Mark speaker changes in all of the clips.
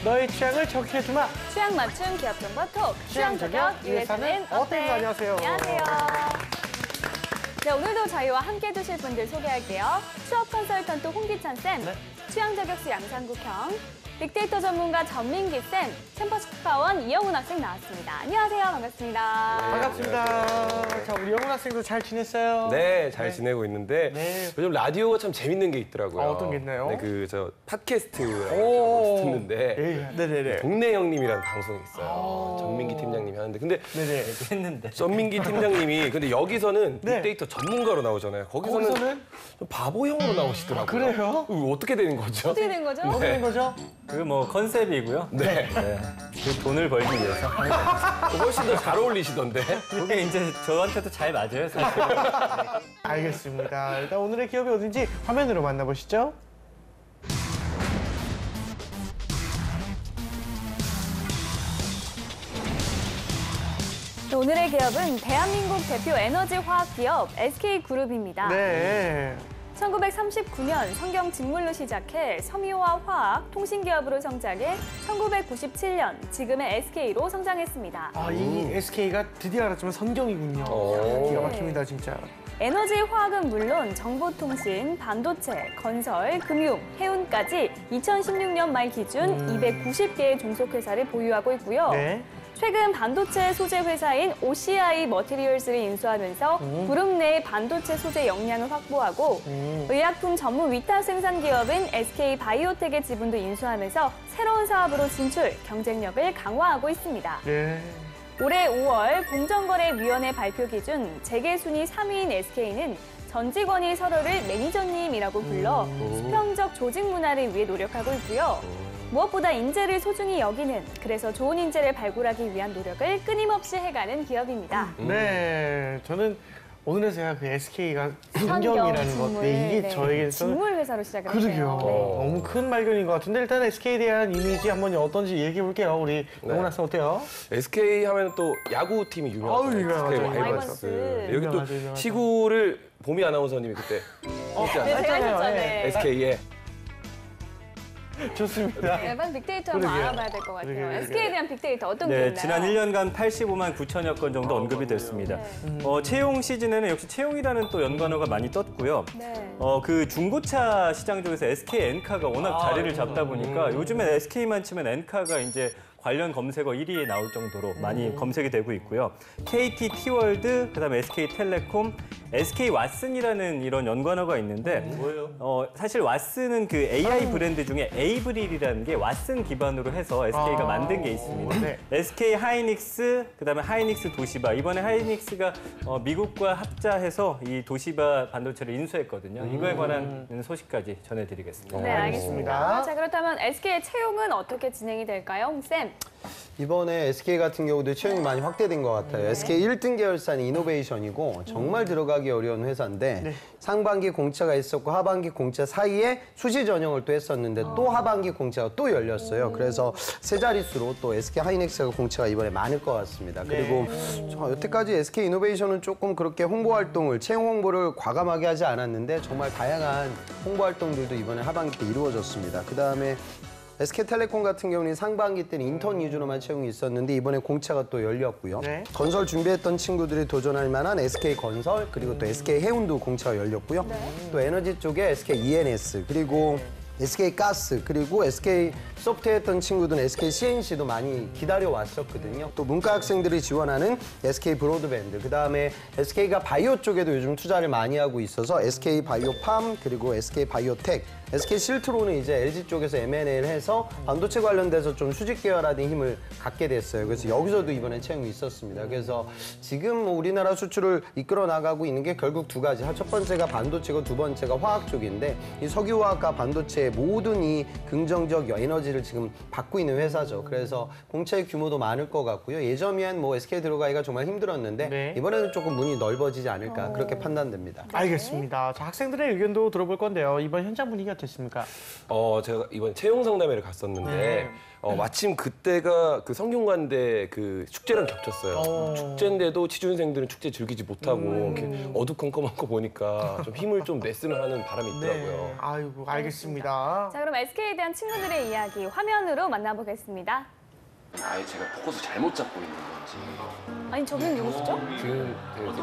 Speaker 1: 너의 취향을 저격해주마.
Speaker 2: 취향 맞춤 기업 정보 톡.
Speaker 1: 취향 저격 위해서는 어때? 안녕하세요.
Speaker 2: 안녕하세요. 네, 오늘도 저희와 함께 해주실 분들 소개할게요. 취업 컨설턴트 홍기찬 쌤,
Speaker 1: 네.
Speaker 2: 취향 저격수 양상국형, 빅데이터 전문가 전민기 쌤, 캠퍼스 특파원 이영훈 학생 나왔습니다. 안녕하세요. 반갑습니다.
Speaker 1: 반갑습니다. 자, 우리 영훈 학생도 잘 지냈어요?
Speaker 3: 네, 잘 지내고 있는데
Speaker 1: 네.
Speaker 3: 요즘 라디오가 참 재밌는 게 있더라고요.
Speaker 1: 어떤 게 있나요?
Speaker 3: 네, 팟캐스트라고
Speaker 1: 오.
Speaker 3: 듣는데
Speaker 1: 예, 네네네.
Speaker 3: 동네 형님이라는 방송이 있어요. 전민기 팀장님이 하는데 근데
Speaker 1: 네네.
Speaker 4: 했는데.
Speaker 3: 전민기 팀장님이 근데 여기서는
Speaker 1: 네.
Speaker 3: 빅데이터 전문가로 나오잖아요. 거기서는 좀 바보형으로 나오시더라고요.
Speaker 1: 그래요?
Speaker 3: 이거 어떻게 되는 거죠?
Speaker 2: 어떻게 된 거죠?
Speaker 1: 어떻게 된 거죠?
Speaker 4: 그게 뭐 컨셉이고요.
Speaker 3: 네.
Speaker 4: 그 돈을 벌기 위해서 하는 거죠.
Speaker 3: 훨씬 더 잘 어울리시던데.
Speaker 4: 그게 이제 저한테도 잘 맞아요, 사실.
Speaker 1: 알겠습니다. 일단 오늘의 기업이 어딘지 화면으로 만나보시죠.
Speaker 2: 네, 오늘의 기업은 대한민국 대표 에너지 화학 기업 SK그룹입니다.
Speaker 1: 네.
Speaker 2: 1939년 성경 직물로 시작해 섬유와 화학, 통신기업으로 성장해 1997년 지금의 SK로 성장했습니다.
Speaker 1: 아, 이 SK가 드디어 알았지만 성경이군요.
Speaker 3: 오.
Speaker 1: 기가 막힙니다, 진짜.
Speaker 2: 에너지 화학은 물론 정보통신, 반도체, 건설, 금융, 해운까지 2016년 말 기준 290개의 종속회사를 보유하고 있고요.
Speaker 1: 네.
Speaker 2: 최근 반도체 소재 회사인 OCI 머티리얼스를 인수하면서 그룹 내 반도체 소재 역량을 확보하고 의약품 전문 위탁 생산 기업인 SK 바이오텍의 지분도 인수하면서 새로운 사업으로 진출, 경쟁력을 강화하고 있습니다.
Speaker 1: 네.
Speaker 2: 올해 5월 공정거래위원회 발표 기준 재계 순위 3위인 SK는 전 직원이 서로를 매니저님이라고 불러 수평적 조직 문화를 위해 노력하고 있고요. 무엇보다 인재를 소중히 여기는, 그래서 좋은 인재를 발굴하기 위한 노력을 끊임없이 해가는 기업입니다.
Speaker 1: 네. 저는 오늘에서야 그 SK가 성경이라는 것. 네, 이게 저에게는
Speaker 2: 직물 회사로 시작을
Speaker 1: 그러게요.
Speaker 2: 했네요.
Speaker 1: 너무 큰 발견인 것 같은데 일단 SK에 대한 이미지 한번 어떤지 얘기해 볼게요. 우리 영훈 학생 어때요?
Speaker 3: SK 하면 또 야구팀이
Speaker 1: 아우,
Speaker 3: 유명하죠.
Speaker 1: 유명하죠.
Speaker 3: SK
Speaker 2: 와이번스.
Speaker 3: 와이번스. 여기 또
Speaker 1: 유명하죠, 유명하죠.
Speaker 3: 시구를 보미 아나운서님이 그때 했잖아요.
Speaker 2: 네, 제가
Speaker 1: 했잖아요.
Speaker 2: 했었잖아요.
Speaker 3: SK에.
Speaker 1: 좋습니다.
Speaker 2: 네, 빨리 빅데이터 한번
Speaker 1: 그러게요.
Speaker 2: 알아봐야 될 것 같아요.
Speaker 1: 그러게요.
Speaker 2: SK에 대한 빅데이터 어떤 게
Speaker 4: 네,
Speaker 2: 있나요?
Speaker 4: 지난 1년간 85만 9천여 건 정도 언급이 됐습니다. 채용 시즌에는 역시 채용이라는 또 연관어가 많이 떴고요.
Speaker 2: 네.
Speaker 4: 그 중고차 시장 쪽에서 SK 엔카가 워낙 자리를 잡다 보니까 요즘엔 SK만 치면 엔카가 이제 관련 검색어 1위에 나올 정도로 많이 검색이 되고 있고요. KT T월드, 그다음에 SK텔레콤, SK 왓슨이라는 이런 연관어가 있는데
Speaker 3: 뭐예요?
Speaker 4: 사실 왓슨은 그 AI 브랜드 중에 에이브릴이라는 게 왓슨 기반으로 해서 SK가 만든 게 있습니다.
Speaker 1: 네.
Speaker 4: SK 하이닉스, 그다음에 하이닉스 도시바. 이번에 하이닉스가 미국과 합자해서 이 도시바 반도체를 인수했거든요. 이거에 관한 소식까지 전해드리겠습니다.
Speaker 2: 네, 알겠습니다.
Speaker 1: 알겠습니다.
Speaker 2: 자, 그렇다면 SK의 채용은 어떻게 진행이 될까요, 홍쌤?
Speaker 5: 이번에 SK 같은 경우도 채용이 많이 확대된 것 같아요. SK 1등 계열사는 이노베이션이고 정말 들어가기 어려운 회사인데 상반기 공차가 있었고 하반기 공차 사이에 수시 전형을 또 했었는데 또 하반기 공차가 또 열렸어요. 그래서 세 자릿수로 또 SK 하이닉스가 공차가 이번에 많을 것 같습니다. 그리고 여태까지 SK 이노베이션은 조금 그렇게 홍보 활동을, 채용 홍보를 과감하게 하지 않았는데 정말 다양한 홍보 활동들도 이번에 하반기 때 이루어졌습니다. 그다음에 SK텔레콤 같은 경우는 상반기 때는 인턴 위주로만 채용이 있었는데 이번에 공차가 또 열렸고요.
Speaker 1: 네.
Speaker 5: 건설 준비했던 친구들이 도전할 만한 SK건설 그리고 또 SK해운도 공차가 열렸고요. 또 에너지 쪽에 SKENS 그리고 SK가스 그리고 SK소프트웨어 했던 친구들은 SKCNC도 많이 기다려왔었거든요. 또 문과 학생들이 지원하는 SK브로드밴드 그다음에 SK가 바이오 쪽에도 요즘 투자를 많이 하고 있어서 SK바이오팜 그리고 SK바이오텍 SK실트로는 이제 LG 쪽에서 M&A를 해서 반도체 관련돼서 좀 수직 계열화된 힘을 갖게 됐어요. 그래서 여기서도 이번에 채용이 있었습니다. 그래서 지금 뭐 우리나라 수출을 이끌어 나가고 있는 게 결국 두 가지. 첫 번째가 반도체고 두 번째가 화학 쪽인데 이 석유화학과 반도체 모든 이 긍정적 에너지를 지금 받고 있는 회사죠. 그래서 공차의 규모도 많을 것 같고요. 예전엔 뭐 SK 들어가기가 정말 힘들었는데
Speaker 1: 네.
Speaker 5: 이번에는 조금 문이 넓어지지 않을까 그렇게 판단됩니다.
Speaker 1: 알겠습니다. 자, 학생들의 의견도 들어볼 건데요. 이번 현장 분위기가 어땠습니까?
Speaker 3: 제가 이번 채용 상담회를 갔었는데 마침 그때가 그 성균관대 그 축제랑 겹쳤어요. 축제인데도 취준생들은 축제 즐기지 못하고 이렇게 어두컴컴한 거 보니까 좀 힘을 좀 냈으면 하는 바람이 있더라고요.
Speaker 1: 아이고, 알겠습니다.
Speaker 2: 자, 그럼 SK에 대한 친구들의 이야기 화면으로 만나보겠습니다.
Speaker 6: 아예 제가 포커스 잘못 잡고 있는 건지.
Speaker 2: 아니, 저분 누구시죠?
Speaker 3: 지금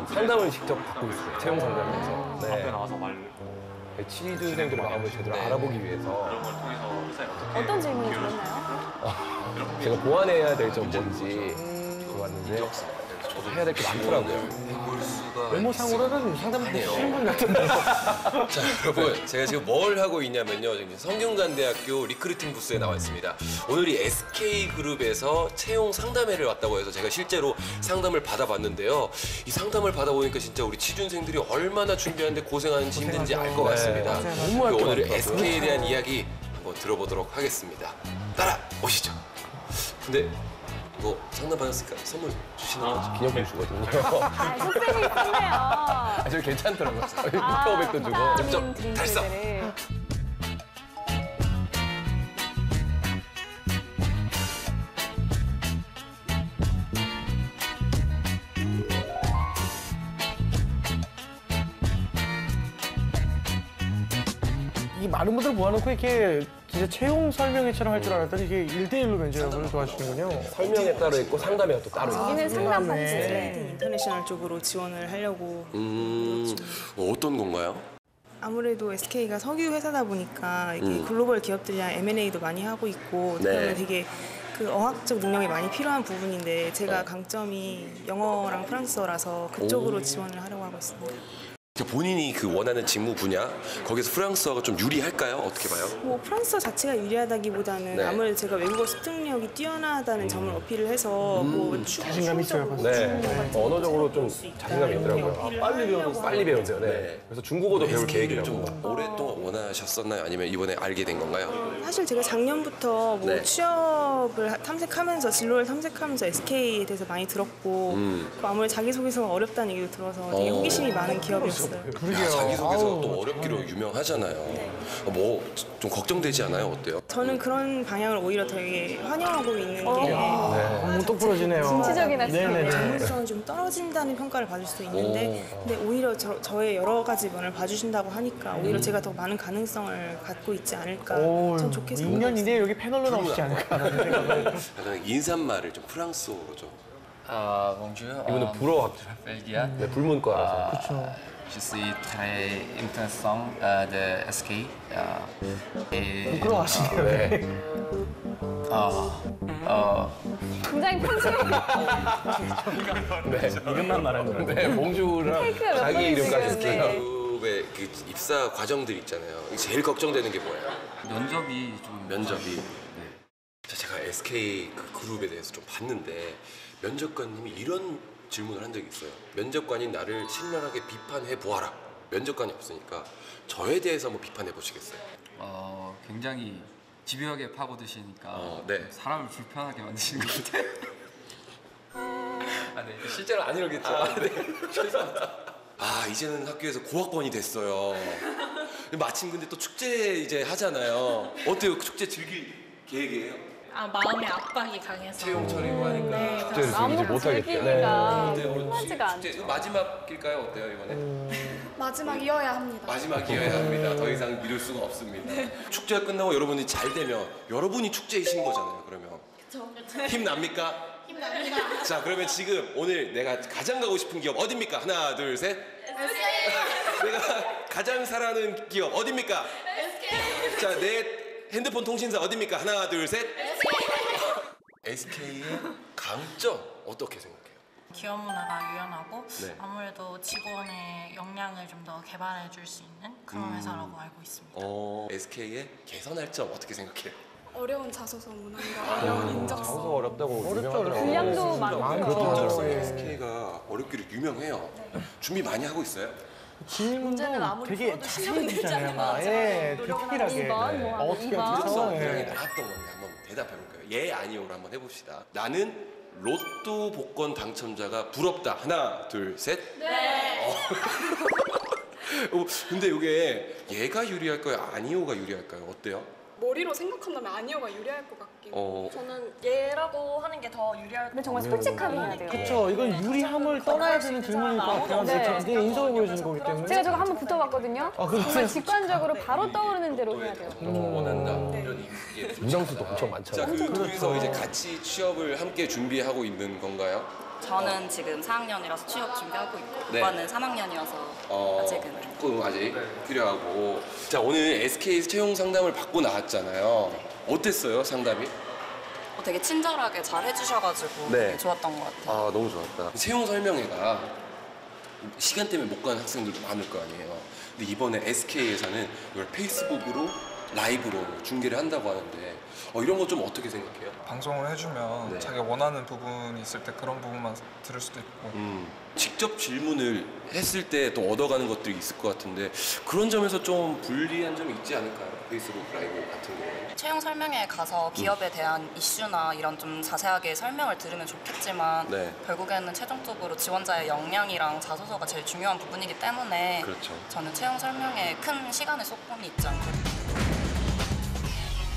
Speaker 3: 상담을 직접 받고 있어요. 채용 상담에서. 네.
Speaker 7: 앞에 나와서 말
Speaker 3: 취준생들의 마음을 제대로 알아보기 위해서
Speaker 7: 그런 걸 통해서 회사에 어떻게
Speaker 2: 어떤 질문이 들었나요?
Speaker 3: 제가 보완해야 될 점 뭔지 들어왔는데 저도 해야 될 게 많더라고요.
Speaker 1: 외모상으로는 상담하기 쉬운 분 같은데.
Speaker 8: 자, 여러분, 제가 지금 뭘 하고 있냐면요. 지금 성균관대학교 리크루팅 부스에 나와 있습니다. 오늘 이 SK그룹에서 채용 상담회를 왔다고 해서 제가 실제로 상담을 받아봤는데요. 이 상담을 받아보니까 진짜 우리 취준생들이 얼마나 준비하는데 고생하는지 힘든지 알 것 같습니다.
Speaker 3: 너무 할것
Speaker 8: 오늘
Speaker 3: 같더라고요.
Speaker 8: SK에 대한 이야기 한번 들어보도록 하겠습니다. 따라오시죠. 근데 이거 상담 받았으니까 선물 주시는 거지?
Speaker 3: 기념품 주거든요.
Speaker 2: 아, 속셈이 있었네요.
Speaker 3: 저기 괜찮더라고요. 6,500도 주고.
Speaker 2: 비타민 드링크들을.
Speaker 1: 이 많은 분들 모아놓고 이렇게 진짜 채용 설명회처럼 할 줄 알았더니 이게 1대1로 면접을 좋아하시는군요.
Speaker 3: 설명에 따로 있고 상담회가 또 따로 있어요.
Speaker 2: 여기는 상담
Speaker 1: 네.
Speaker 2: 받으시네.
Speaker 9: 인터내셔널 쪽으로 지원을 하려고.
Speaker 8: 어떤 건가요?
Speaker 9: 아무래도 SK가 석유 회사다 보니까 이게 글로벌 기업들이랑 M&A도 많이 하고 있고 그러면 되게 그 어학적 능력이 많이 필요한 부분인데 제가 강점이 영어랑 프랑스어라서 그쪽으로 지원을 하려고 하고 있습니다.
Speaker 8: 본인이 그 원하는 직무 분야 거기서 프랑스어가 좀 유리할까요? 어떻게 봐요?
Speaker 9: 뭐 프랑스어 자체가 유리하다기보다는
Speaker 8: 네.
Speaker 9: 아무래도 제가 외국어 습득력이 뛰어나다는 점을 어필을 해서 뭐
Speaker 1: 자신감 있어요.
Speaker 3: 네, 언어적으로 좀 자신감이 있더라고요. 빨리 배운대요. 네. 그래서 중국어도 배울 계획이라고.
Speaker 8: 좀 오랫동안 원하셨었나요? 아니면 이번에 알게 된 건가요?
Speaker 9: 사실 제가 작년부터 뭐
Speaker 8: 네.
Speaker 9: 취업을 탐색하면서 진로를 탐색하면서 SK에 대해서 많이 들었고 또 아무래도 자기소개서가 어렵다는 얘기도 들어서 되게 호기심이 많은 기업이었어요.
Speaker 3: 그러게요.
Speaker 8: 자기소개서가 또 어렵기로 유명하잖아요. 뭐 좀 걱정되지 않아요? 어때요?
Speaker 9: 저는 그런 방향을 오히려 되게 환영하고 있는 게
Speaker 1: 또 부러지네요.
Speaker 2: 진취적인 학생이네요.
Speaker 1: 네네네.
Speaker 9: 전문성이 좀 떨어진다는 평가를 받을 수도 있는데 근데 오히려 저의 여러 가지 면을 봐주신다고 하니까 오히려 제가 더 많은 가능성을 갖고 있지 않을까 전 좋게 생각해요.
Speaker 1: 2년 이내에 여기 패널로 나오시지 않을까라는 생각을.
Speaker 8: 약간 인사말을 좀 프랑스어로 좀.
Speaker 6: Bonjour.
Speaker 3: 이분은 불어
Speaker 6: Belgia.
Speaker 3: 네, 불문과라서.
Speaker 6: Je suis très intéressant de SK. Et
Speaker 1: 부끄러워하시네요.
Speaker 3: 네.
Speaker 2: 굉장히 편집.
Speaker 4: 이름만 말하는 거예요.
Speaker 3: 네, 봉주랑
Speaker 2: 테이크가 몇
Speaker 3: 자기
Speaker 2: 번이지,
Speaker 3: 이름까지
Speaker 2: 지금.
Speaker 3: 써요.
Speaker 8: 그룹의 그 입사 과정들 있잖아요. 제일 걱정되는 게 뭐예요?
Speaker 6: 면접이 좀
Speaker 8: 면접이. 자, 제가 SK 그 그룹에 대해서 좀 봤는데 면접관님이 이런 질문을 한 적이 있어요. 면접관이 나를 신랄하게 비판해 보아라. 면접관이 없으니까 저에 대해서 한번 비판해 보시겠어요?
Speaker 6: 굉장히 집요하게 파고드시니까
Speaker 8: 네.
Speaker 6: 사람을 불편하게 만드시는 것 같아요. 네.
Speaker 8: 실제로 안 이러겠죠? 네. 죄송합니다. 이제는 학교에서 고학번이 됐어요. 마침 근데 또 축제 이제 하잖아요. 어때요? 그 축제 즐길 계획이에요?
Speaker 10: 마음의 압박이 강해서
Speaker 8: 채용 처리고 하니까.
Speaker 3: 축제를 즐기지 못하겠죠.
Speaker 2: 즐기기가
Speaker 8: 네, 오늘
Speaker 2: 편하지가
Speaker 8: 축제
Speaker 2: 않죠.
Speaker 8: 이거 마지막일까요? 어때요 이번에?
Speaker 10: 마지막이어야 합니다.
Speaker 8: 마지막이어야 합니다. 더 이상 미룰 수가 없습니다. 축제가 끝나고 여러분이 잘 되면 여러분이 축제이신 거잖아요. 그러면 힘 납니까?
Speaker 10: 힘납니다.
Speaker 8: 자, 그러면 지금 오늘 내가 가장 가고 싶은 기업 어딥니까? 하나, 둘, 셋. 내가 가장 사랑하는 기업 어딥니까? 자, 내 핸드폰 통신사 어딥니까? 하나, 둘, 셋. SK의 강점 어떻게 생각해요?
Speaker 10: 기업 문화가 유연하고
Speaker 8: 네.
Speaker 10: 아무래도 직원의 역량을 좀 더 개발해 줄 수 있는 그런 회사라고 알고 있습니다.
Speaker 8: SK의 개선할 점 어떻게 생각해요?
Speaker 10: 어려운 자소서 문항과 어려운 인적성.
Speaker 3: 장소가 어렵다고 유명하더라고요.
Speaker 2: 분량도 많고.
Speaker 8: 인적성에 SK가 어렵기로 유명해요. 준비 많이 하고 있어요?
Speaker 1: 질문도 되게 자세히 주잖아요. 디테일하게.
Speaker 2: 이번, 뭐 하고
Speaker 1: 어떻게
Speaker 2: 이번.
Speaker 1: 해서.
Speaker 8: 분량이 나왔던 건데 한번 대답해 볼까요? 예, 아니오로 한번 해봅시다. 나는 로또 복권 당첨자가 부럽다. 하나, 둘, 셋.
Speaker 10: 네.
Speaker 8: 근데 이게 얘가 유리할까요? 아니오가 유리할까요? 어때요?
Speaker 7: 머리로 생각한다면 아니오가 유리할 것 같긴 해요.
Speaker 10: 저는 얘라고 하는 게 더 유리할
Speaker 2: 근데 정말 솔직하게 해야 돼요.
Speaker 1: 그렇죠. 이건 유리함을 떠나야 되는 질문일 것 같아요.
Speaker 2: 네.
Speaker 1: 네 인성을 보여주는 거기 때문에.
Speaker 2: 제가 저거 한번 붙어봤거든요.
Speaker 1: 그렇죠.
Speaker 2: 정말 직관적으로 바로 떠오르는 대로 해야 돼요.
Speaker 8: 원한다. 이런 이게
Speaker 3: 인정수도 엄청 많잖아요.
Speaker 8: 자, 그 둘이서 이제 같이 취업을 함께 준비하고 있는 건가요?
Speaker 11: 저는 지금 4학년이라서 취업 준비하고 있고
Speaker 8: 네.
Speaker 11: 오빠는 3학년이어서 아직은
Speaker 8: 조금 아직 필요하고. 자, 오늘 SK 채용 상담을 받고 나왔잖아요. 어땠어요, 상담이?
Speaker 11: 되게 친절하게 잘 해주셔가지고
Speaker 8: 네.
Speaker 11: 되게 좋았던 것 같아요.
Speaker 8: 아, 너무 좋았다. 채용 설명회가 시간 때문에 못 가는 학생들도 많을 거 아니에요. 근데 이번에 SK에서는 이걸 페이스북으로 라이브로 중계를 한다고 하는데 이런 거 좀 어떻게 생각해요?
Speaker 12: 방송을 해주면 자기가 원하는 부분이 있을 때 그런 부분만 들을 수도 있고
Speaker 8: 직접 질문을 했을 때 또 얻어가는 것들이 있을 것 같은데 그런 점에서 좀 불리한 점이 있지 않을까요? 페이스북 라이브 같은 경우는.
Speaker 11: 채용 설명회에 가서 기업에 대한 이슈나 이런 좀 자세하게 설명을 들으면 좋겠지만
Speaker 8: 네.
Speaker 11: 결국에는 최종적으로 지원자의 역량이랑 자소서가 제일 중요한 부분이기 때문에
Speaker 8: 그렇죠.
Speaker 11: 저는 채용 설명회에 큰 시간의 속분이 있지 않거든요.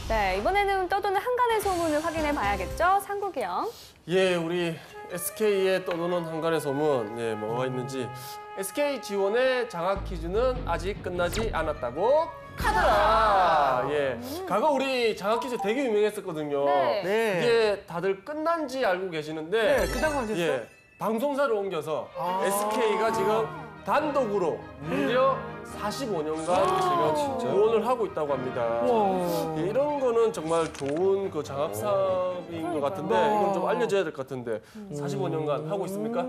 Speaker 2: 네, 이번에는 떠도는 한간의 소문을 확인해 봐야겠죠? 상국이 형.
Speaker 13: 예, 우리 SK에 떠도는 한간의 소문, 예, 뭐가 있는지. SK 지원의 장학 퀴즈는 아직 끝나지 않았다고 하더라. 예, 과거 우리 장학 퀴즈 되게 유명했었거든요.
Speaker 2: 네.
Speaker 13: 이게 다들 끝난지 알고 계시는데,
Speaker 1: 네, 끝난 거 아니었어요?
Speaker 13: 예, 방송사를 옮겨서 SK가 지금 단독으로 무려 45년간 지금 지원을 하고 있다고 합니다. 예, 이런 거는 정말 좋은 그 장학 사업인 것 같은데 이건 좀 알려줘야 될 것 같은데 45년간 하고 있습니까?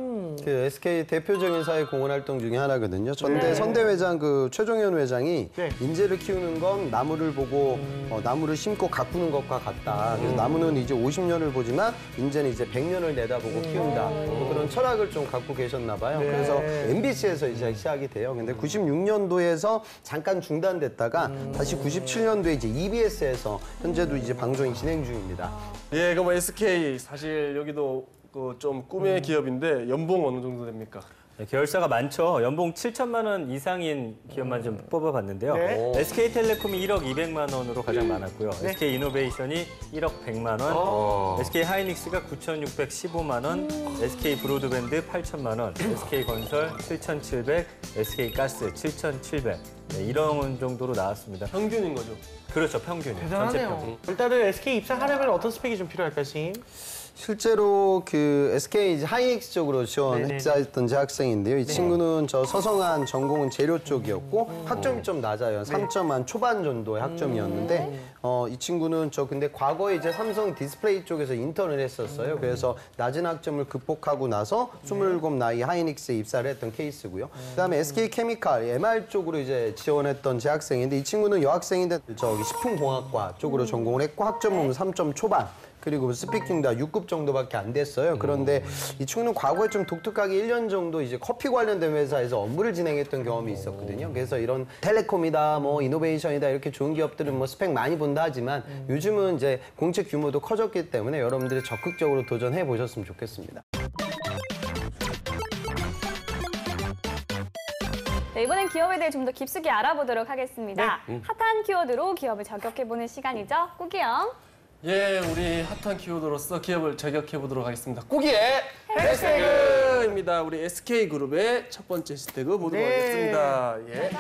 Speaker 5: 그 SK 대표적인 사회 공헌 활동 중에 하나거든요. 선대 회장 그 최종현 회장이 인재를 키우는 건 나무를 보고 나무를 심고 가꾸는 것과 같다. 그래서 나무는 이제 50년을 보지만 인재는 이제 100년을 내다보고 키운다. 뭐 그런 철학을 좀 갖고 계셨나 봐요. 그래서 MBC에서 이제 시작이 돼요. 근데 96년도에서 잠깐 중단됐다가 다시 97년도에 이제 EBS에서 현재도 이제 방송이 진행 중입니다.
Speaker 13: 예, 그럼 SK 사실 여기도 그 좀 꿈의 기업인데 연봉 어느 정도 됩니까?
Speaker 4: 네, 계열사가 많죠. 연봉 7천만 원 이상인 기업만 좀 뽑아봤는데요. SK텔레콤이 1억 200만 원으로 가장 많았고요. SK이노베이션이 1억 100만 원, SK하이닉스가 9,615만 원, SK브로드밴드 8천만 원, SK건설 7,700, SK가스 7,700. 네, 이런 정도로 나왔습니다.
Speaker 13: 평균인 거죠?
Speaker 4: 그렇죠, 평균이요. 전체
Speaker 1: 대단하네요.
Speaker 4: 평균.
Speaker 1: 일단은 SK 입사하려면 어떤 스펙이 좀 필요할까요, 선생님?
Speaker 5: 실제로 그 SK 이제 하이닉스 쪽으로 지원했던 제 학생인데요. 이 친구는 저 서성한 전공은 재료 쪽이었고 학점이 좀 낮아요. 3점 초반 정도의 학점이었는데 이 친구는 근데 과거에 이제 삼성 디스플레이 쪽에서 인턴을 했었어요. 그래서 낮은 학점을 극복하고 나서 27 나이 하이닉스에 입사를 했던 케이스고요. 그다음에 SK 케미칼 MR 쪽으로 이제 지원했던 제 학생인데 이 친구는 여학생인데 식품공학과 쪽으로 전공을 했고 학점은 3점 초반. 그리고 스피킹도 6급 정도밖에 안 됐어요. 그런데 이 친구는 과거에 좀 독특하게 1년 정도 이제 커피 관련된 회사에서 업무를 진행했던 경험이 있었거든요. 그래서 이런 텔레콤이다, 뭐 이노베이션이다 이렇게 좋은 기업들은 뭐 스펙 많이 본다 하지만 요즘은 이제 공채 규모도 커졌기 때문에 여러분들이 적극적으로 도전해 보셨으면 좋겠습니다.
Speaker 2: 네, 이번엔 기업에 대해 좀 더 깊숙이 알아보도록 하겠습니다. 핫한 키워드로 기업을 저격해보는 시간이죠. 꾸기 형.
Speaker 13: 예, 우리 핫한 키워드로서 기업을 저격해보도록 하겠습니다. 꾸기의 해시태그입니다. 우리 SK그룹의 첫 번째 해시태그 보도록 하겠습니다. 예.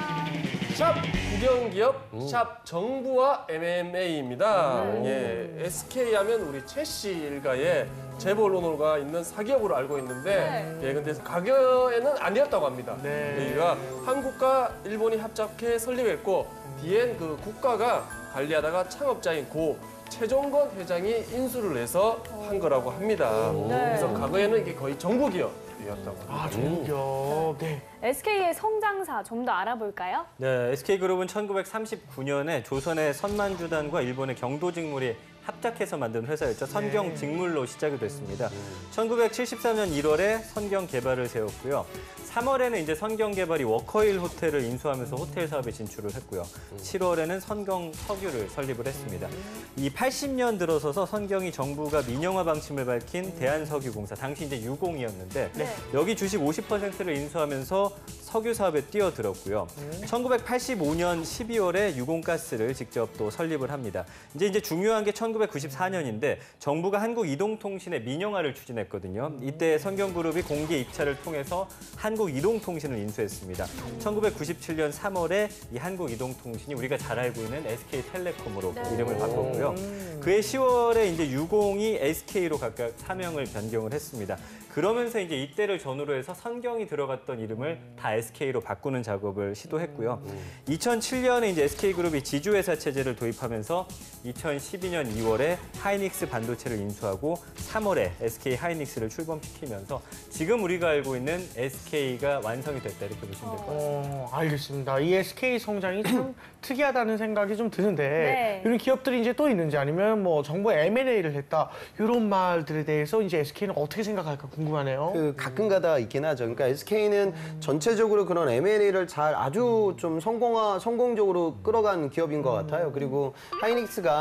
Speaker 13: 샵 국영기업, 샵 정부와 MMA입니다. 예, SK 하면 우리 최씨 일가의 재벌 논어가 있는 사기업으로 알고 있는데 예, 근데 가게에는 아니었다고 합니다. 여기가 한국과 일본이 합작해 설립했고 뒤엔 그 국가가 관리하다가 창업자인 고 최종건 회장이 인수를 해서 한 거라고 합니다. 그래서 과거에는 이게 거의 정부 기업이었다고 합니다.
Speaker 1: 아, 정부기업. 네.
Speaker 2: SK의 성장사 좀 더 알아볼까요?
Speaker 4: 네, SK그룹은 1939년에 조선의 선만주단과 일본의 경도직물이 합작해서 만든 회사였죠. 선경직물로 시작이 됐습니다. 1974년 1월에 선경 개발을 세웠고요. 3월에는 이제 선경개발이 워커힐 호텔을 인수하면서 호텔 사업에 진출을 했고요. 7월에는 선경 석유를 설립을 했습니다. 이 80년 들어서서 선경이 정부가 민영화 방침을 밝힌 대한석유공사, 당시 이제 유공이었는데 여기 주식 50%를 인수하면서 석유 사업에 뛰어들었고요. 1985년 12월에 유공가스를 직접 또 설립을 합니다. 이제 중요한 게 1994년인데 정부가 한국이동통신의 민영화를 추진했거든요. 이때 선경그룹이 공개 입찰을 통해서 한국이동통신을 인수했습니다. 1997년 3월에 이 한국이동통신이 우리가 잘 알고 있는 SK텔레콤으로 이름을 바꿨고요. 그해 10월에 이제 유공이 SK로 각각 사명을 변경을 했습니다. 그러면서 이제 이때를 전후로 해서 선경이 들어갔던 이름을 다 SK로 바꾸는 작업을 시도했고요. 2007년에 이제 SK그룹이 지주회사 체제를 도입하면서 2012년 2월에 하이닉스 반도체를 인수하고 3월에 SK 하이닉스를 출범시키면서 지금 우리가 알고 있는 SK가 완성이 됐다 이렇게 보시면 될 것 같습니다.
Speaker 1: 알겠습니다. 이 SK 성장이 참 특이하다는 생각이 좀 드는데 이런 기업들이 이제 또 있는지 아니면 뭐 정부 M&A를 했다 이런 말들에 대해서 이제 SK는 어떻게 생각할까 궁금하네요.
Speaker 5: 가끔가다 있긴 하죠. 그러니까 SK는 전체적으로 그런 M&A를 잘 아주 좀 성공적으로 끌어간 기업인 것 같아요. 그리고 하이닉스가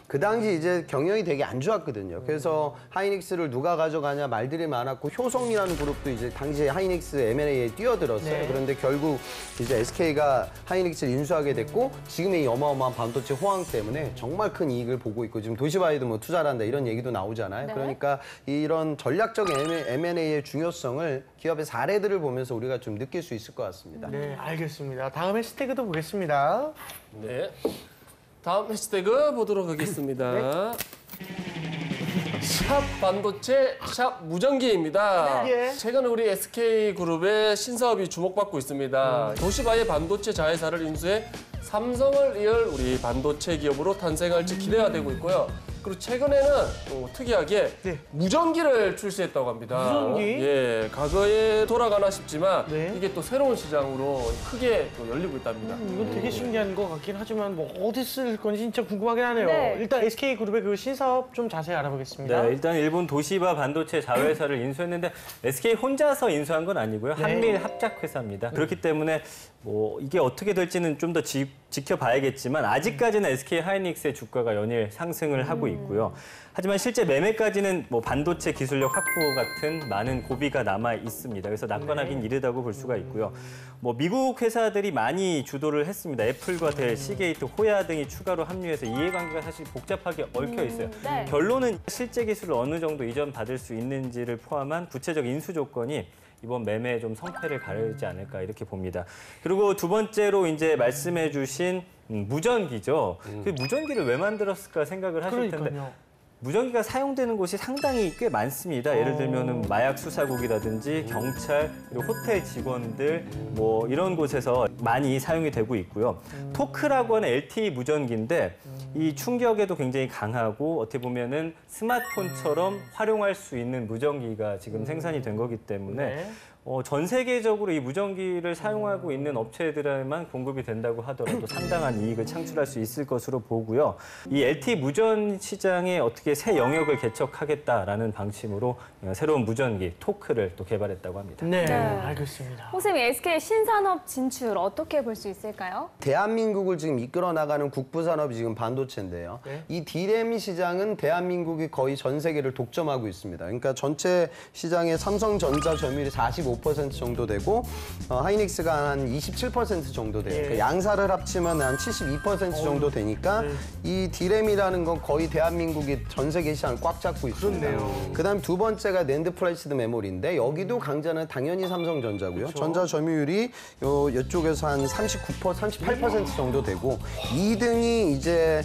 Speaker 5: 그 당시 이제 경영이 되게 안 좋았거든요. 그래서 하이닉스를 누가 가져가냐 말들이 많았고 효성이라는 그룹도 이제 당시에 하이닉스 M&A에 뛰어들었어요. 그런데 결국 이제 SK가 하이닉스를 인수하게 됐고 지금의 이 어마어마한 반도체 호황 때문에 정말 큰 이익을 보고 있고 지금 도시바에도 뭐 투자를 한다 이런 얘기도 나오잖아요. 그러니까 이런 전략적인 M&A의 중요성을 기업의 사례들을 보면서 우리가 좀 느낄 수 있을 것 같습니다.
Speaker 1: 네, 알겠습니다. 다음 해시태그도 보겠습니다.
Speaker 13: 네. 다음 해시태그 보도록 하겠습니다. 샵 반도체, 샵 무전기입니다. 최근 우리 SK그룹의 신사업이 주목받고 있습니다. 도시바의 반도체 자회사를 인수해 삼성을 이을 우리 반도체 기업으로 탄생할지 기대가 되고 있고요. 그리고 최근에는 또 특이하게 무전기를 출시했다고 합니다.
Speaker 1: 무전기?
Speaker 13: 예, 과거에 돌아가나 싶지만 이게 또 새로운 시장으로 크게 또 열리고 있답니다.
Speaker 1: 이건 되게 신기한 것 같긴 하지만 뭐 어디 쓸 건지 진짜 궁금하긴 하네요. 일단 SK그룹의 그 신사업 좀 자세히 알아보겠습니다.
Speaker 4: 네, 일단 일본 도시바 반도체 자회사를 인수했는데 SK 혼자서 인수한 건 아니고요. 한미일 합작회사입니다. 그렇기 때문에 뭐 이게 어떻게 될지는 좀 더 지켜봐야겠지만 아직까지는 SK 하이닉스의 주가가 연일 상승을 하고 있고요. 하지만 실제 매매까지는 뭐 반도체 기술력 확보 같은 많은 고비가 남아 있습니다. 그래서 낙관하긴 이르다고 볼 수가 있고요. 뭐 미국 회사들이 많이 주도를 했습니다. 애플과 델, 시게이트, 호야 등이 추가로 합류해서 이해관계가 사실 복잡하게 얽혀 있어요. 결론은 실제 기술을 어느 정도 이전받을 수 있는지를 포함한 구체적 인수 조건이 이번 매매에 좀 성패를 가르지 않을까 이렇게 봅니다. 그리고 두 번째로 이제 말씀해 주신 무전기죠. 그 무전기를 왜 만들었을까 생각을 하실 텐데 무전기가 사용되는 곳이 상당히 꽤 많습니다. 예를 들면은 마약 수사국이라든지 경찰, 그리고 호텔 직원들 뭐 이런 곳에서 많이 사용이 되고 있고요. 토크라고 하는 LTE 무전기인데 이 충격에도 굉장히 강하고 어떻게 보면은 스마트폰처럼 활용할 수 있는 무전기가 지금 생산이 된 거기 때문에 전 세계적으로 이 무전기를 사용하고 있는 업체들에만 공급이 된다고 하더라도 상당한 이익을 창출할 수 있을 것으로 보고요. 이 LTE 무전 시장에 어떻게 새 영역을 개척하겠다라는 방침으로 새로운 무전기 토크를 또 개발했다고 합니다.
Speaker 1: 네, 알겠습니다.
Speaker 2: 홍쌤이 SK 신산업 진출 어떻게 볼 수 있을까요?
Speaker 5: 대한민국을 지금 이끌어 나가는 국부 산업이 지금 반도체인데요. 이 D램 시장은 대한민국이 거의 전 세계를 독점하고 있습니다. 그러니까 전체 시장의 삼성전자 점유율이 45% 정도 되고 하이닉스가 한 27% 정도 돼요. 그러니까 양사를 합치면 한 72% 정도 되니까 이 D램이라는 건 거의 대한민국이 전 세계 시장을 꽉 잡고 있습니다. 그다음 두 번째가 낸드 플래시드 메모리인데 여기도 강자는 당연히 삼성전자고요. 전자 점유율이 이쪽에서 한 39%, 38% 정도 되고 2등이 이제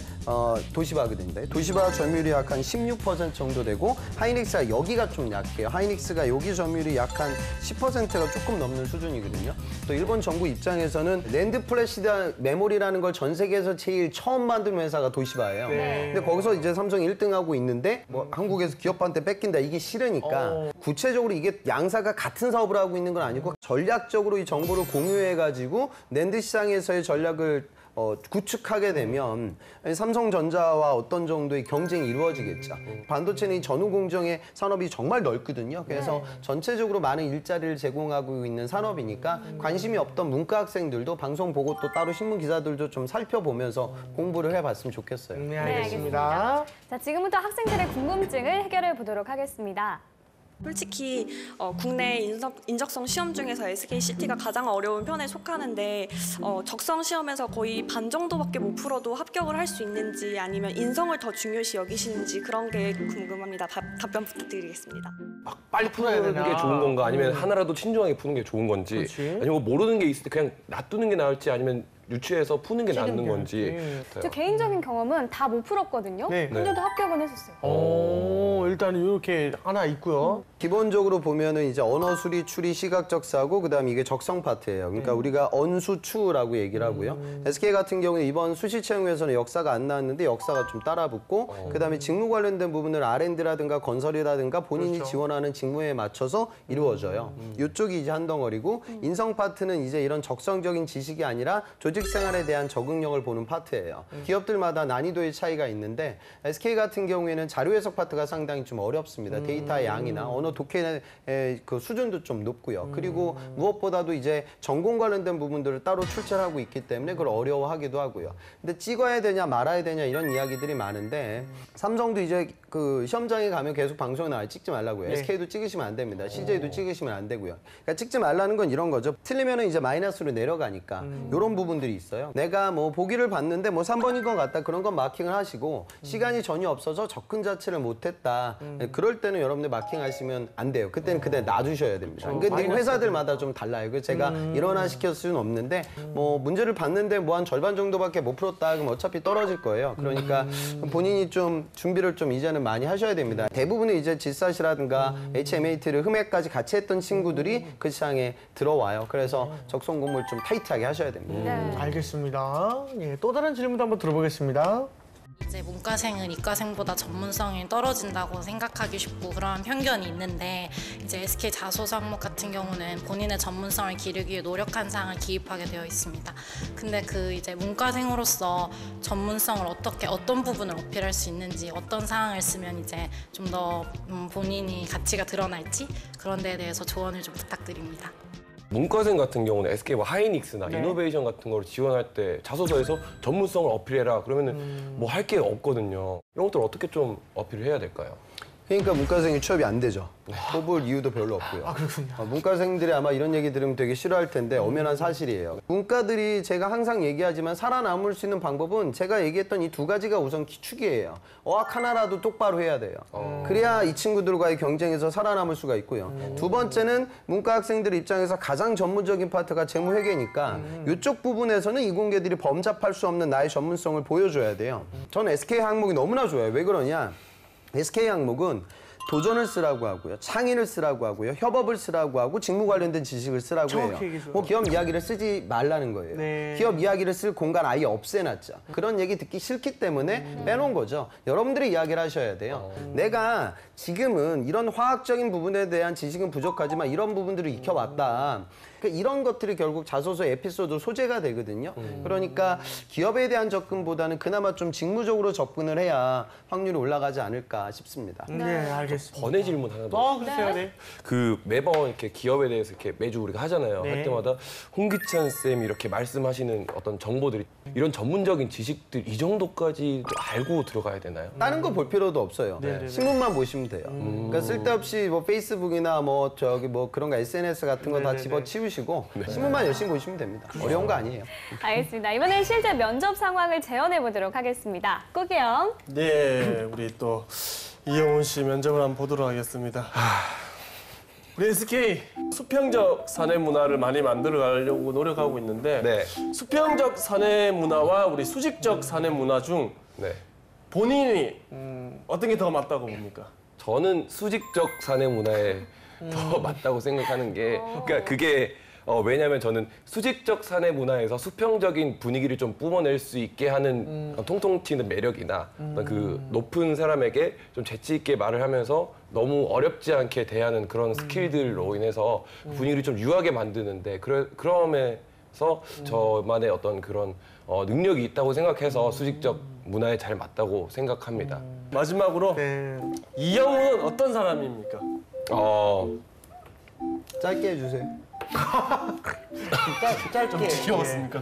Speaker 5: 도시바거든요. 도시바 점유율이 약 한 16% 정도 되고 하이닉스가 여기가 좀 약해요. 하이닉스가 여기 점유율이 약 한 10%가 조금 넘는 수준이거든요. 또 일본 정부 입장에서는 낸드 플래시드 메모리라는 걸 전 세계에서 제일 처음 만든 회사가 도시바예요. 근데 거기서 이제 삼성이 1등하고 있는데 뭐 한국에서 기업한테 뺏긴다 이게 싫으니까 구체적으로 이게 양사가 같은 사업을 하고 있는 건 아니고 전략적으로 이 정보를 공유해가지고 낸드 시장에서의 전략을 구축하게 되면 삼성전자와 어떤 정도의 경쟁이 이루어지겠죠. 반도체는 이 전후 공정의 산업이 정말 넓거든요. 그래서 전체적으로 많은 일자리를 제공하고 있는 산업이니까 관심이 없던 문과 학생들도 방송 보고 또 따로 신문 기사들도 좀 살펴보면서 공부를 해봤으면 좋겠어요.
Speaker 1: 네, 알겠습니다.
Speaker 2: 자, 지금부터 학생들의 궁금증을 해결해 보도록 하겠습니다.
Speaker 14: 솔직히 국내 인적성 시험 중에서 SKCT가 가장 어려운 편에 속하는데 적성 시험에서 거의 반 정도밖에 못 풀어도 합격을 할 수 있는지 아니면 인성을 더 중요시 여기시는지 그런 게 궁금합니다. 답변 부탁드리겠습니다.
Speaker 3: 빨리 푸는 게 좋은 건가 아니면 하나라도 신중하게 푸는 게 좋은 건지 아니면 뭐 모르는 게 있을 때 그냥 놔두는 게 나을지 아니면 유치해서 푸는 게 낫는 건지.
Speaker 2: 제 개인적인 경험은 다 못 풀었거든요. 근데도 합격은 했었어요.
Speaker 1: 일단 이렇게 하나 있고요.
Speaker 5: 기본적으로 보면은 이제 언어 수리, 추리, 시각적 사고, 그다음에 이게 적성 파트예요. 그러니까 우리가 언수추라고 얘기를 하고요. SK 같은 경우는 이번 수시 채용에서는 역사가 안 나왔는데 역사가 좀 따라붙고, 그다음에 직무 관련된 부분을 R&D라든가 건설이라든가 본인이 지원하는 직무에 맞춰서 이루어져요. 이쪽이 이제 한 덩어리고, 인성 파트는 이제 이런 적성적인 지식이 아니라 조직 생활에 대한 적응력을 보는 파트예요. 기업들마다 난이도의 차이가 있는데 SK 같은 경우에는 자료 해석 파트가 상당히 좀 어렵습니다. 데이터의 양이나 언어 독해의 그 수준도 좀 높고요. 그리고 무엇보다도 이제 전공 관련된 부분들을 따로 출제하고 있기 때문에 그걸 어려워하기도 하고요. 근데 찍어야 되냐 말아야 되냐 이런 이야기들이 많은데 삼성도 이제 그 시험장에 가면 계속 방송에 나와요. 찍지 말라고요. SK도 찍으시면 안 됩니다. CJ도 찍으시면 안 되고요. 그러니까 찍지 말라는 건 이런 거죠. 틀리면은 이제 마이너스로 내려가니까 이런 부분들이 있어요. 내가 뭐 보기를 봤는데 뭐 3번인 것 같다 그런 건 마킹을 하시고 시간이 전혀 없어서 접근 자체를 못했다. 그럴 때는 여러분들 마킹하시면 안 돼요. 그때는 그때 놔두셔야 됩니다. 근데 회사들마다 좀 달라요. 그래서 제가 일원화시킬 수는 없는데 뭐 문제를 봤는데 뭐 한 절반 정도밖에 못 풀었다 그럼 어차피 떨어질 거예요. 그러니까 본인이 좀 준비를 좀 이제는 많이 하셔야 됩니다. 대부분의 이제 GSAT이라든가 HMAT를 흠액까지 같이 했던 친구들이 그 시장에 들어와요. 그래서 적성 공부를 좀 타이트하게 하셔야 됩니다.
Speaker 1: 알겠습니다. 예, 또 다른 질문도 한번 들어보겠습니다.
Speaker 10: 이제 문과생은 이과생보다 전문성이 떨어진다고 생각하기 쉽고 그런 편견이 있는데 이제 SK 자소서 항목 같은 경우는 본인의 전문성을 기르기 위해 노력한 사항을 기입하게 되어 있습니다. 근데 그 이제 문과생으로서 전문성을 어떤 부분을 어필할 수 있는지 어떤 사항을 쓰면 이제 좀 더 본인이 가치가 드러날지 그런 데에 대해서 조언을 좀 부탁드립니다.
Speaker 3: 문과생 같은 경우는 SK 뭐 하이닉스나 이노베이션 같은 걸 지원할 때 자소서에서 전문성을 어필해라 그러면은 뭐 할 게 없거든요. 이런 것들 어떻게 좀 어필을 해야 될까요?
Speaker 5: 그러니까 문과생이 취업이 안 되죠. 뽑을 이유도 별로 없고요.
Speaker 1: 그렇군요.
Speaker 5: 문과생들이 아마 이런 얘기 들으면 되게 싫어할 텐데 엄연한 사실이에요. 문과들이 제가 항상 얘기하지만 살아남을 수 있는 방법은 제가 얘기했던 이 두 가지가 우선 기축이에요. 어학 하나라도 똑바로 해야 돼요. 그래야 이 친구들과의 경쟁에서 살아남을 수가 있고요. 두 번째는 문과 학생들 입장에서 가장 전문적인 파트가 재무회계니까 이쪽 부분에서는 이공계들이 범접할 수 없는 나의 전문성을 보여줘야 돼요. 저는 SK 항목이 너무나 좋아요. 왜 그러냐? SK 항목은 도전을 쓰라고 하고요. 창의를 쓰라고 하고요. 협업을 쓰라고 하고 직무 관련된 지식을 쓰라고 해요. 뭐 기업 이야기를 쓰지 말라는 거예요. 기업 이야기를 쓸 공간 아예 없애놨죠. 그런 얘기 듣기 싫기 때문에 빼놓은 거죠. 여러분들이 이야기를 하셔야 돼요. 내가 지금은 이런 화학적인 부분에 대한 지식은 부족하지만 이런 부분들을 익혀왔다. 그러니까 이런 것들이 결국 자소서 에피소드 소재가 되거든요. 그러니까 기업에 대한 접근보다는 그나마 좀 직무적으로 접근을 해야 확률이 올라가지 않을까 싶습니다.
Speaker 1: 네, 알겠습니다.
Speaker 3: 번외 질문 하나 더.
Speaker 1: 글쎄요, 네.
Speaker 3: 그 매번 이렇게 기업에 대해서 이렇게 매주 우리가 하잖아요. 할 때마다 홍기찬 쌤이 이렇게 말씀하시는 어떤 정보들이 이런 전문적인 지식들 이 정도까지 알고 들어가야 되나요?
Speaker 5: 다른 거 볼 필요도 없어요. 신문만 보시면 돼요. 그러니까 쓸데없이 뭐 페이스북이나 뭐 저기 뭐 그런 거 SNS 같은 거 다 집어치우시고 신문만 열심히 보시면 됩니다. 어려운 거 아니에요.
Speaker 2: 알겠습니다. 이번엔 실제 면접 상황을 재현해 보도록 하겠습니다. 꾸기영.
Speaker 13: 네, 우리 또 이영훈 씨 면접을 한번 보도록 하겠습니다. 우리 SK 수평적 사내 문화를 많이 만들어 가려고 노력하고 있는데 수평적 사내 문화와 우리 수직적 사내 문화 중 본인이 어떤 게 더 맞다고 봅니까?
Speaker 3: 저는 수직적 사내 문화에 더 맞다고 생각하는 게 그러니까 그게 왜냐하면 저는 수직적 사내 문화에서 수평적인 분위기를 좀 뿜어낼 수 있게 하는 통통 튀는 매력이나 그 높은 사람에게 좀 재치 있게 말을 하면서 너무 어렵지 않게 대하는 그런 스킬들로 인해서 분위기를 좀 유하게 만드는데 그럼에서 저만의 어떤 그런 능력이 있다고 생각해서 수직적 문화에 잘 맞다고 생각합니다.
Speaker 13: 마지막으로 이영훈은 어떤 사람입니까?
Speaker 5: 짧게 해주세요.
Speaker 1: 짧게.
Speaker 13: 좀 지겨웠습니까?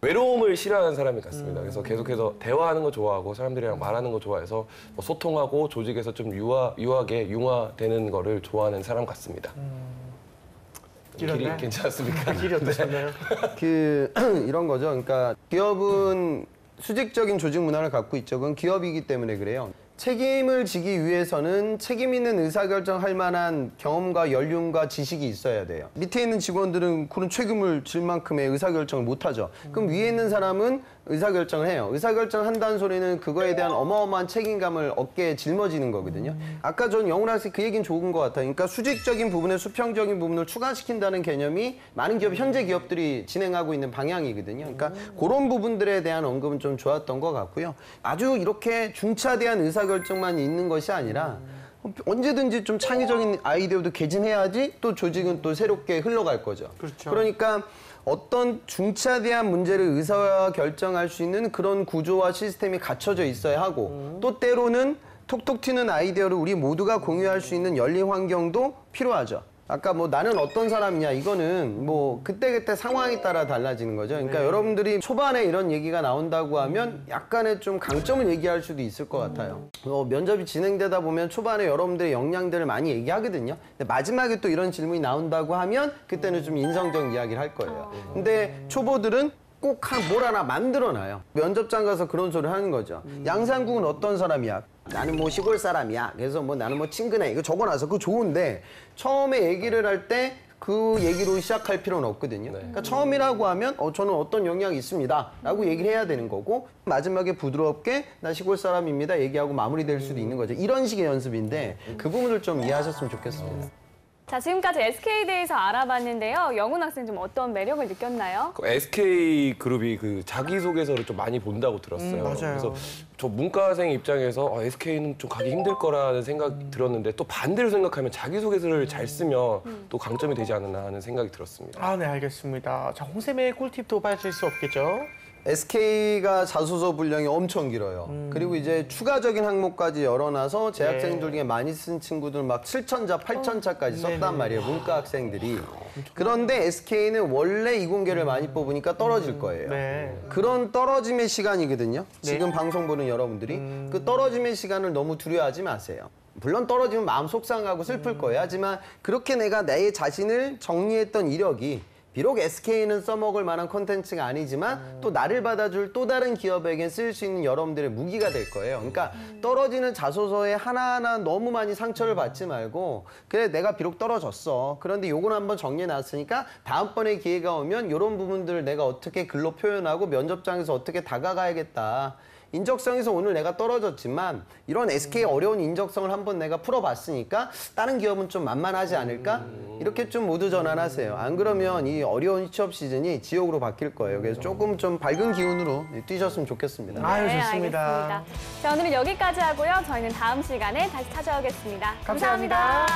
Speaker 3: 외로움을 싫어하는 사람이 같습니다. 그래서 계속해서 대화하는 거 좋아하고 사람들이랑 말하는 거 좋아해서 뭐 소통하고 조직에서 좀 유하게 융화되는 거를 좋아하는 사람 같습니다. 길이 괜찮습니까?
Speaker 1: 길이 어떠셨나요?
Speaker 5: 이런 거죠. 그러니까 기업은 수직적인 조직 문화를 갖고 있죠. 그건 기업이기 때문에 그래요. 책임을 지기 위해서는 책임 있는 의사결정할 만한 경험과 연륜과 지식이 있어야 돼요. 밑에 있는 직원들은 그런 책임을 질 만큼의 의사결정을 못하죠. 그럼 위에 있는 사람은 의사결정을 해요. 의사결정 한다는 소리는 그거에 대한 어마어마한 책임감을 어깨에 жил머지는 거거든요. 아까 전 영훈 학생 그 얘기는 좋은 것 같아요. 그러니까 수직적인 부분에 수평적인 부분을 추가시킨다는 개념이 많은 기업, 현재 기업들이 진행하고 있는 방향이거든요. 그러니까 그런 부분들에 대한 언급은 좀 좋았던 것 같고요. 아주 이렇게 중차대한 의사결정만 있는 것이 아니라 언제든지 좀 창의적인 아이디어도 개진해야지 또 조직은 또 새롭게 흘러갈 거죠.
Speaker 1: 그렇죠.
Speaker 5: 그러니까 어떤 중차대한 문제를 의사결정할 수 있는 그런 구조와 시스템이 갖춰져 있어야 하고 또 때로는 톡톡 튀는 아이디어를 우리 모두가 공유할 수 있는 열린 환경도 필요하죠. 아까 뭐 나는 어떤 사람이냐 이거는 뭐 그때그때 상황에 따라 달라지는 거죠. 그러니까 여러분들이 초반에 이런 얘기가 나온다고 하면 약간의 좀 강점을 얘기할 수도 있을 것 같아요. 면접이 진행되다 보면 초반에 여러분들의 역량들을 많이 얘기하거든요. 근데 마지막에 또 이런 질문이 나온다고 하면 그때는 좀 인성적 이야기를 할 거예요. 근데 초보들은 꼭 뭘 하나 만들어놔요. 면접장 가서 그런 소리를 하는 거죠. 양상국은 어떤 사람이야? 나는 뭐 시골 사람이야. 그래서 뭐 나는 뭐 친근해. 이거 적어놔서 그거 좋은데 처음에 얘기를 할 때 그 얘기로 시작할 필요는 없거든요. 그러니까 처음이라고 하면 저는 어떤 영향이 있습니다. 라고 얘기를 해야 되는 거고 마지막에 부드럽게 나 시골 사람입니다. 얘기하고 마무리될 수도 있는 거죠. 이런 식의 연습인데 그 부분을 좀 이해하셨으면 좋겠습니다.
Speaker 2: 자, 지금까지 SK에 대해서 알아봤는데요. 영훈 학생 좀 어떤 매력을 느꼈나요?
Speaker 3: SK 그룹이 그 자기소개서를 좀 많이 본다고 들었어요.
Speaker 1: 맞아요.
Speaker 3: 그래서 저 문과생 입장에서 SK는 좀 가기 힘들 거라는 생각이 들었는데 또 반대로 생각하면 자기소개서를 잘 쓰면 또 강점이 되지 않나 하는 생각이 들었습니다.
Speaker 1: 네, 알겠습니다. 자, 홍쌤의 꿀팁도 빠질 수 없겠죠?
Speaker 5: SK가 자소서 분량이 엄청 길어요. 그리고 이제 추가적인 항목까지 열어놔서 재학생들 중에 많이 쓴 친구들 막 7,000자, 8,000자까지 썼단 말이에요. 문과 학생들이. 그런데 SK는 원래 이공계를 많이 뽑으니까 떨어질 거예요. 그런 떨어짐의 시간이거든요. 지금 방송 보는 여러분들이. 그 떨어짐의 시간을 너무 두려워하지 마세요. 물론 떨어지면 마음 속상하고 슬플 거예요. 하지만 그렇게 내가 내 자신을 정리했던 이력이 비록 SK는 써먹을 만한 콘텐츠가 아니지만 또 나를 받아줄 또 다른 기업에겐 쓸 수 있는 여러분들의 무기가 될 거예요. 그러니까 떨어지는 자소서에 하나하나 너무 많이 상처를 받지 말고 그래 내가 비록 떨어졌어. 그런데 요건 한번 정리해놨으니까 다음번에 기회가 오면 이런 부분들을 내가 어떻게 글로 표현하고 면접장에서 어떻게 다가가야겠다. 인적성에서 오늘 내가 떨어졌지만 이런 SK의 어려운 인적성을 한번 내가 풀어봤으니까 다른 기업은 좀 만만하지 않을까? 이렇게 좀 모두 전환하세요. 안 그러면 이 어려운 취업 시즌이 지옥으로 바뀔 거예요. 그래서 조금 좀 밝은 기운으로 뛰셨으면 좋겠습니다.
Speaker 1: 아유, 좋습니다.
Speaker 2: 알겠습니다. 자, 오늘은 여기까지 하고요. 저희는 다음 시간에 다시 찾아오겠습니다. 감사합니다.